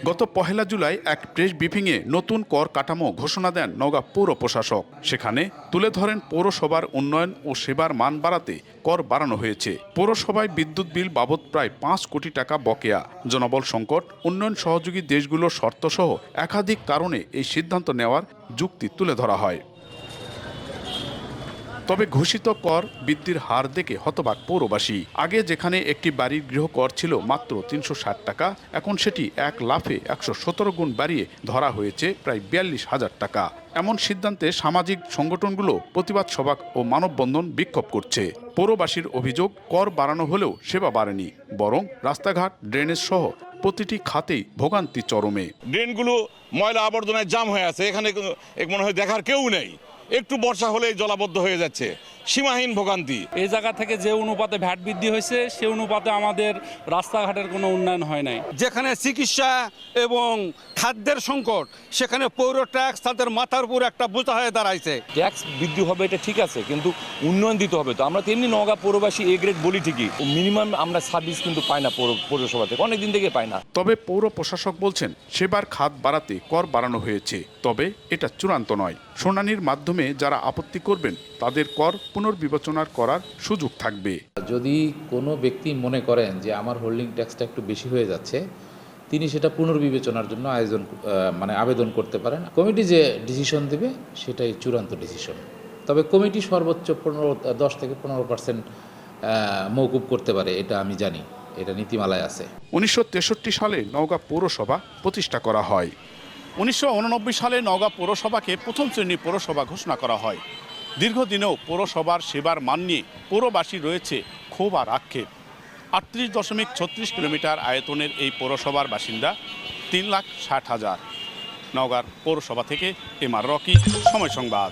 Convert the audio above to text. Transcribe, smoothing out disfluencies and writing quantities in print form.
গত 1 জুলাই এক প্রেস ব্রিফিংয়ে নতুন কর কাঠামো ঘোষণা দেন নওগাঁ পৌর প্রশাসক। সেখানে তুলে ধরেন পৌরসভার উন্নয়ন ও সেবার মান বাড়াতে কর বাড়ানো হয়েছে। পৌরসভায় বিদ্যুৎ বিল বাবদ প্রায় 5 কোটি টাকা বকেয়া। জনবল সংকট, উন্নয়ন সহযোগী দেশগুলোর শর্তসহ একাধিক কারণে এই সিদ্ধান্ত নেওয়ার যুক্তি তুলে ধরা হয়। তবে ঘোষিত কর বৃদ্ধির হার দেখে হতবাক পৌরবাসী। আগে যেখানে একটি বাড়ির গৃহকর ছিল মাত্র 360 টাকা, এখন সেটি এক লাফে 117 গুণ বাড়িয়ে ধরা হয়েছে প্রায় 42,000 টাকা। এমন সিদ্ধান্তে সামাজিক সংগঠনগুলো প্রতিবাদ সভা ও মানববন্ধন বিক্ষোভ করছে। পৌরবাসীর অভিযোগ, কর বাড়ানো হলেও সেবা বাড়েনি, বরং রাস্তাঘাট, ড্রেনেজ সহ প্রতিটি খাতেই ভোগান্তি চরমে। ড্রেনগুলো ময়লা আবর্জনায় জাম হয়ে আছে, এখানে মনে হয় দেখার কেউ নেই। একটু বর্ষা হলেই জলাবদ্ধ হয়ে যাচ্ছে, সীমাহীন ভোগান্তি। এই জায়গা থেকে যে অনুপাতে ভ্যাট বৃদ্ধি হয়েছে সে অনুপাতে আমাদের রাস্তাঘাটের কোনো উন্নয়ন হয় নাই। যেখানে চিকিৎসা এবং খাদ্যের সংকট, সেখানে পৌর ট্যাক্স তাদের মাথার উপর একটা বোঝা হয়ে দাঁড়াইছে। ট্যাক্স বৃদ্ধি হবে এটা ঠিক আছে, কিন্তু উন্নয়ন দিতে হবে। তো আমরা তেমনি নওগাঁ পৌরবাসী এ গ্রেড বলি ঠিকই, মিনিমাম আমরা সার্ভিস কিন্তু পাই না পৌরসভা থেকে, অনেকদিন থেকে পাই না। তবে পৌর প্রশাসক বলছেন সেবার খাত বাড়াতে কর বাড়ানো হয়েছে, তবে এটা চূড়ান্ত নয়। শুনানির মাধ্যমে যারা আপত্তি করবেন তাদের কর পুনর্বিবেচনা করার সুযোগ থাকবে। যদি কোনো ব্যক্তি মনে করেন যে আমার হোল্ডিং ট্যাক্সটা একটু বেশি হয়ে যাচ্ছে, তিনি সেটা পুনর্বিবেচনার জন্য আবেদন করতে পারেন। কমিটি যে ডিসিশন দেবে সেটাই চূড়ান্ত ডিসিশন। তবে কমিটি সর্বোচ্চ 10 থেকে 15% মওকুফ করতে পারে, এটা আমি জানি, এটা নীতিমালায় আছে। 1963 সালে নওগাঁ পৌরসভা প্রতিষ্ঠা করা হয়। 1989 সালে নওগাঁ পৌরসভাকে প্রথম শ্রেণীর পৌরসভা ঘোষণা করা হয়। দীর্ঘদিনেও পৌরসভার সেবার মান নিয়ে পৌরবাসী রয়েছে ক্ষোভ আর আক্ষেপ। 38.36 কিলোমিটার আয়তনের এই পৌরসভার বাসিন্দা 3,60,000। নওগাঁর পৌরসভা থেকে এম আর রকি, সময় সংবাদ।